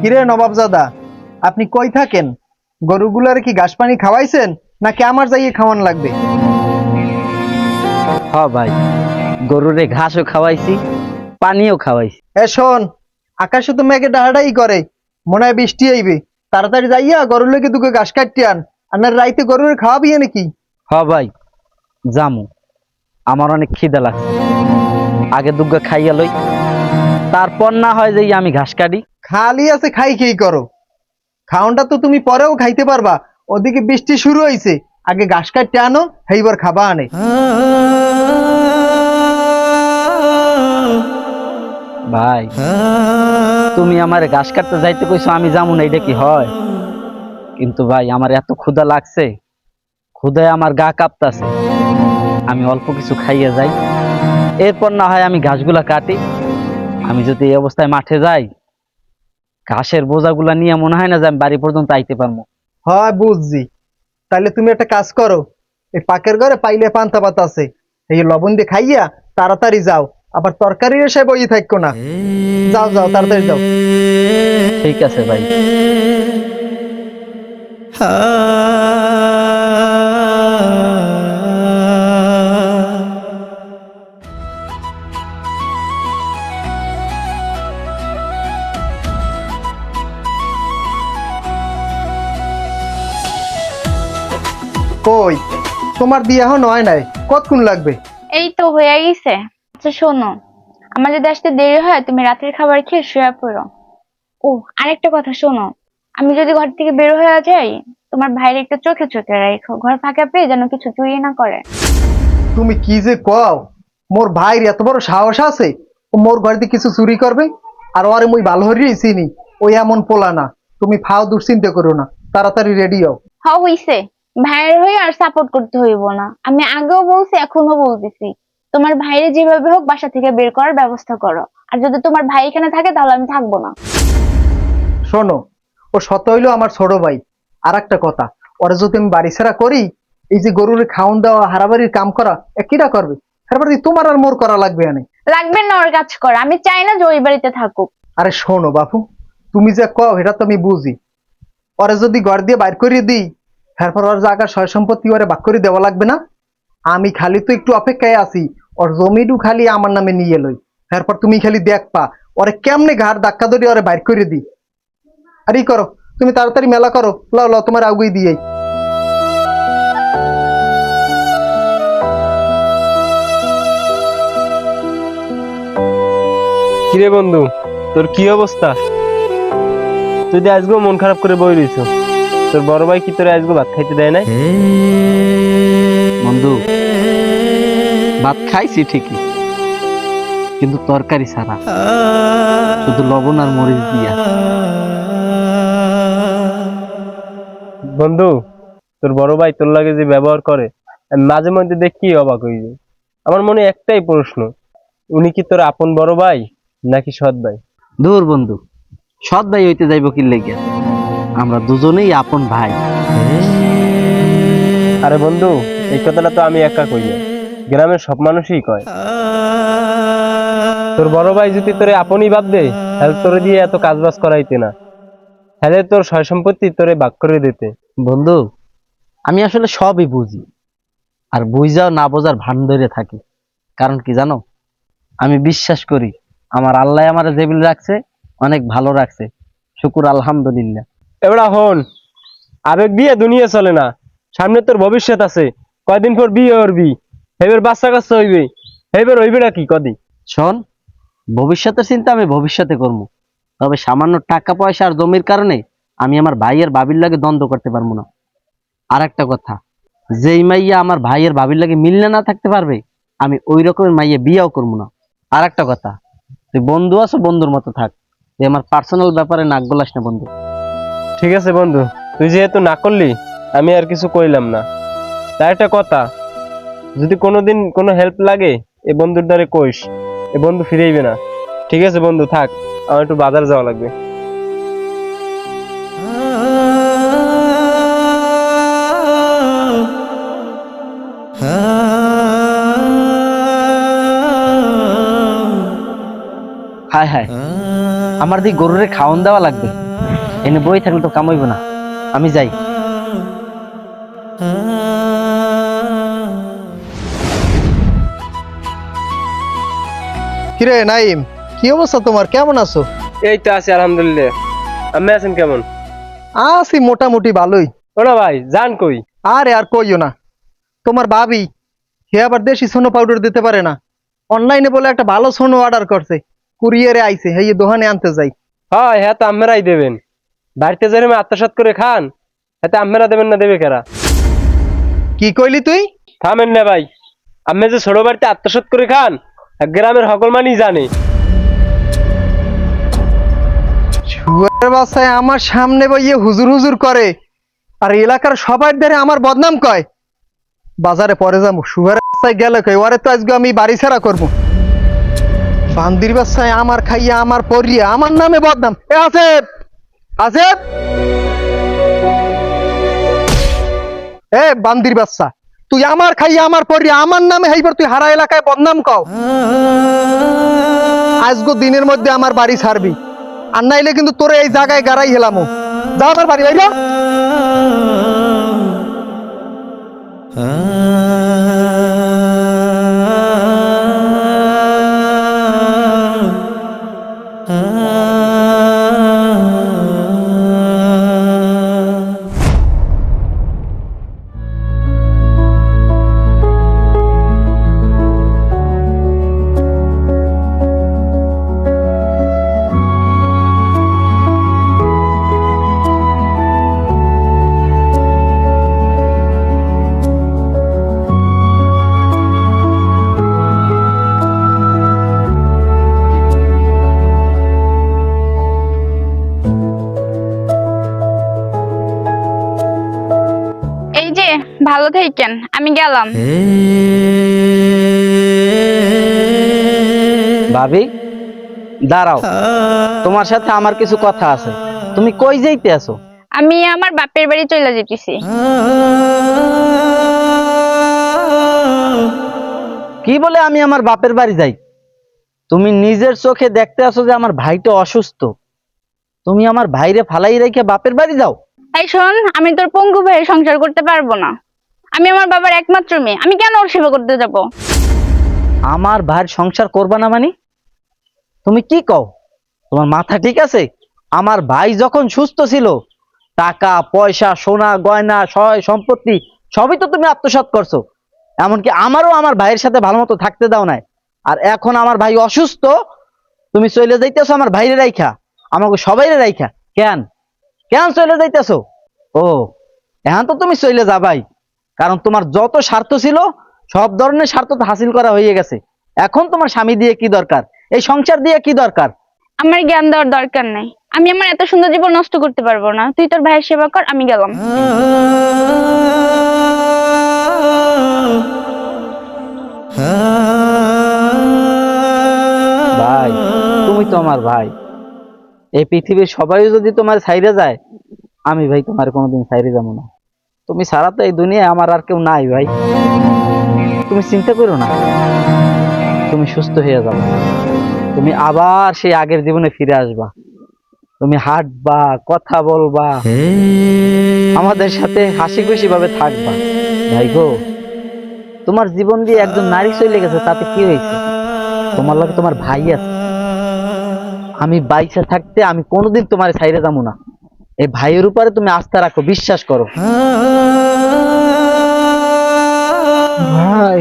কিরে নবাবজাদা, আপনি কই থাকেন? গরুগুলার কি ঘাস পানি খাওয়াইছেন নাকি আমার যাইয়ে খাওয়ান লাগবে? হ্যাঁ ভাই, গরুরে ঘাসও খাওয়াইছি, পানিও খাওয়াইছি। শোন, আকাশে তো মেঘে ডাহাডাই করে, মনে হয় বৃষ্টি আইবে। তাড়াতাড়ি যাইয়া গরুর লেগে দুটো ঘাস কাটতে আন, আর না রাইতে গরুর খাওয়াবি নাকি? হ্যাঁ ভাই, জামু। আমার অনেক খিদা লাগছে, আগে দুগ্গা খাইয়া লই, তারপর না হয় যে আমি ঘাস কাটি। খালি আছে খাই খেই করো, খাওনটা তো তুমি পরেও খাইতে পারবা। ওদিকে বৃষ্টি শুরু হয়েছে, আগে ঘাস কাটতে আনো, সেইবার খাবা আনে। ভাই, তুমি আমার ঘাস কাটতে যাইতে কইছো, আমি যাবো না, এটা কি হয়? কিন্তু ভাই আমার এত ক্ষুধা লাগছে, ক্ষুধায় আমার গা কাঁপতাছে। আমি অল্প কিছু খাইয়ে যাই, এরপর না হয় আমি ঘাসগুলা কাটি। আমি যদি এই অবস্থায় মাঠে যাই, ঘাসের বোঝাগুলা নিয়ে মনে হয় না যে আমি বাড়ি পর্যন্ত আইতে পারবো। হয় বুঝছি, তাহলে তুমি একটা কাজ করো, এই পাকের ঘরে পাইলে পান্তা পাতা আছে, এই লবণ দিয়ে খাইয়া তাড়াতাড়ি যাও। আবার তরকারি এসে বই থাকো না, যাও যাও তাড়াতাড়ি যাও। ঠিক আছে ভাই। কই, তোমার বিয়ে এখন হয় নাই, কতক্ষণ লাগবে? এই তো হয়ে গেছে। আচ্ছা শোনো, আমার যদি আসতে দেরি হয় তুমি রাতের খাবার খেয়ে শুয়ে পড়ো। ও, আরেকটা কথা শোনো, আমি যদি ঘর থেকে বের হয়ে যাই, তোমার ভাইয়ের একটু চোখে চোখে রাখো, ঘর ফাঁকা পেয়ে যেন কিছু চুরি না করে। তুমি কি যে কও, মোর ভাইয়ের এত বড় সাহস আছে ও মোর ঘরে কিছু চুরি করবে? আর ওরে মুই ভালো হরিয়ে চিনি, ওই এমন পোলা না। তুমি ফাও দুশ্চিন্তা করো না, তাড়াতাড়ি রেডি হও। হইছে, ভাইয়ের হয়ে আর সাপোর্ট করতে হইব না। আমি আগেও বলছি, এখনো বলতেছি, তোমার ভাইয়ের যেভাবে হোক বাসা থেকে বের করার ব্যবস্থা করো। আর যদি তোমার ভাই এখানে থাকে তাহলে আমি থাকবো না। শোনো, ও শত হইলো আমার ছোট ভাই। আর একটা কথা, ওরা যদি আমি বাড়ি ছাড়া করি, এই যে গরুর খাওন দেওয়া হারাবাড়ির কাম করা কিরা করবে? হারাবাড়ি তোমার আর মোর করা লাগবে না। লাগবে না ওর কাজ কর, আমি চাই না যে ওই বাড়িতে থাকুক। আরে শোনো বাপু, তুমি যে কও এটা তো আমি বুঝি। ওরে যদি ঘর দিয়ে বাইর করিয়ে দিই, তারপর ওর জায়গা সয় সম্পত্তি ওরে ভাগ করে দেওয়া লাগবে না? আমি খালি তো একটু অপেক্ষায় আছি, ওর জমিটু খালি আমার নামে নিয়ে লই। তারপর তুমি খালি দেখবা ওরে কেমনে ঘাড় ধাক্কা ধরে ওরে বাইর করে দিই। আর ই করো, তুমি তাড়াতাড়ি মেলা করো, লাও লাও তোমার আগুই দিয়ে। কিরে বন্ধু, তোর কি অবস্থা? তুই তো আজকেও মন খারাপ করে বই রইছ। তোর বড় ভাই কি তোর আজকে ভাত খাইতে দেয় নাই? বন্ধু, ভাত খাইছি ঠিকই, কিন্তু তরকারি ছাড়া, শুধু লবণ আর মরিচ দিয়া। বন্ধু, তোর বড় ভাই তোর লাগে যে ব্যবহার করে, আমি মাঝে মধ্যে দেখি অবাক হয়ে যাই। আমার মনে একটাই প্রশ্ন, উনি কি তোর আপন বড় ভাই নাকি সৎ ভাই? দূর বন্ধু, সৎ ভাই হইতে যাইব কি লেগে? আমরা দুজনেই আপন ভাই। আরে বন্ধু, এই কথাটা তো আমি একা কই না, গ্রামের সব মানুষই কয়। তোর বড় ভাই যদি তোরে আপনই ভাববে, তাহলে তোরে দিয়ে এত কাজ বাজ করাইতে না, তাহলে তোর সয় সম্পত্তি তোরে ভাগ করে দিতে। বন্ধু, আমি আসলে সবই বুঝি, আর বুঝাও না বোঝার ভান ধরে থাকি। কারণ কি জানো, আমি বিশ্বাস করি আমার আল্লাহ আমার যেবিল রাখছে অনেক ভালো রাখছে, শুকুর আলহামদুলিল্লাহ। এবার হন, আবেগ দিয়ে দুনিয়া চলে না, সামনে তোর ভবিষ্যৎ আছে। কয়দিন পর বিয়ে করবি, এবার বাচ্চা কাচ্চা হইবে, এবার হইবেটা কি কদি? শোন, ভবিষ্যতের চিন্তা আমি ভবিষ্যতে করবো, তবে সামান্য টাকা পয়সা আর জমির কারণে আমি আমার ভাইয়ের ভাবির লাগে দ্বন্দ্ব করতে পারবো না। আর একটা কথা, যেই মাইয়া আমার ভাইয়ের ভাবির লাগে মিললে না থাকতে পারবে, আমি ওই রকমের মাইয়া বিয়াও করবো না। আর একটা কথা, তুই বন্ধু আছো, বন্ধুর মতো থাক, তুই আমার পার্সোনাল ব্যাপারে নাক গলাস না বন্ধু। ঠিক আছে বন্ধু, তুই যেহেতু না করলি, আমি আর কিছু কইলাম না। তার একটা কথা, যদি কোনোদিন কোনো হেল্প লাগে এ বন্ধুর দ্বারে কইস, এ বন্ধু ফিরেইবে না। ঠিক আছে বন্ধু, থাক, আমার একটু বাজার যাওয়া লাগবে। হায় হায়, আমার দিকে গরুরে খাওয়ান দেওয়া লাগবে। এনে বই থাকলে তো কামাইব না, আমি যাই। কিরে নাইম, কি অবস্থা তোমার? কেমন আছো? এই তো আছি আলহামদুলিল্লাহ। আপনি আছেন কেমন? আছি মোটামুটি ভালোই। ওরা ভাই যান কই? আরে আর কইও না, তোমার ভাবি হে আবার দেশি সোনো পাউডার দিতে পারে না। অনলাইনে বলে একটা ভালো সোনো অর্ডার করছে, কুরিয়ারে আইছে, এই দোকানে আনতে যাই। হয় হ্যাঁ, তো আম্মেরাই দেবেন। বাড়িতে যেরকম আত্মসাৎ করে খান, হাতে আম্মেরা দেবেন না দেবে কেরা? কি কইলি তুই? থামেন না ভাই, আম্মে যে ছোট বাড়িতে আত্মসাৎ করে খান গ্রামের সকল মানি জানে। শুয়ারের বাসায় আমার সামনে বইয়ে হুজুর হুজুর করে, আর এলাকার সবার দ্বারে আমার বদনাম কয়। বাজারে পরে যাবো, শুয়ারের বাসায় গেলে কই ওরে তো আজকে আমি বাড়ি ছাড়া করবো। বান্দির বাসায় আমার খাইয়া আমার পরিয়া আমার নামে বদনাম। এ আসেফ, আসেফ, এ বান্দির বাচ্চা, তুই আমার খাইয়া আমার পরিয়া আমার নামে হাইবার তুই হারা এলাকায় বদনাম কও। আজগো দিনের মধ্যে আমার বাড়ি ছাড়বি, আর নাইলে কিন্তু তোরে এই জায়গায় গাড়াই হেলামো। যা আমার বাড়ি বাইরা। এই যে, ভালো থাকেন, আমি গেলাম। ভাবি দাঁড়াও, তোমার সাথে আমার কিছু কথা আছে। তুমি কই যাইতে আছো? আমি আমার বাপের বাড়ি চলে যেতেছি। কি বলে আমি আমার বাপের বাড়ি যাই? তুমি নিজের চোখে দেখতে আসো যে আমার ভাইটা অসুস্থ, তুমি আমার ভাইরে ফালাই রেখে বাপের বাড়ি যাও? এই শোন, আমি তোর পঙ্গু ভাইয়ের সংসার করতে পারবো না। আমি আমার বাবার একমাত্র মেয়ে, আমি কেন ওর সেবা করতে যাব? আমার ভাইয়ের সংসার করবা না মানে? তুমি কি কও? তোমার মাথা ঠিক আছে? আমার ভাই যখন সুস্থ ছিল, টাকা পয়সা সোনা গয়না সয় সম্পত্তি সবই তো তুমি আত্মসাৎ করছো। এমনকি আমারও আমার ভাইয়ের সাথে ভালো মতো থাকতে দাও নাই। আর এখন আমার ভাই অসুস্থ, তুমি চলে যাইতেছো আমার ভাইরে রাইখা, আমাকে সবাইরে রাইখা। কেন কেন চলে যাইতেছো? ও, এখন তো তুমি চলে যাবাই, কারণ তোমার যত স্বার্থ ছিল সব ধরনের স্বার্থ তো হাসিল করা হয়ে গেছে। এখন তোমার স্বামী দিয়ে কি দরকার? এই সংসার দিয়ে কি দরকার? আমার জ্ঞান দেওয়ার দরকার নাই। আমি আমার এত সুন্দর জীবন নষ্ট করতে পারবো না। তুই তোর ভাইয়ের সেবা কর, আমি গেলাম। ভাই, তুমি তো আমার ভাই। এই পৃথিবীর সবাই যদি তোমার ছাইরে যায়, আমি ভাই তোমার কোনোদিন ছাইরে যাবো না। তুমি ছাড়া তো এই দুনিয়ায় আমার আর কেউ নাই ভাই। তুমি চিন্তা করো না, তুমি সুস্থ হয়ে যাবে, তুমি আবার সেই আগের জীবনে ফিরে আসবা, তুমি হাঁটবা, কথা বলবা, আমাদের সাথে হাসি খুশি ভাবে থাকবা। ভাই গো, তোমার জীবন দিয়ে একজন নারী চলে গেছে, তাতে কি হয়েছে? তোমার লাগে তোমার ভাই আছে। আমি বাইসা থাকতে আমি কোনোদিন তোমার ছাইরে যাবো না। এই ভাইয়ের উপরে তুমি আস্থা রাখো, বিশ্বাস করো। ভাই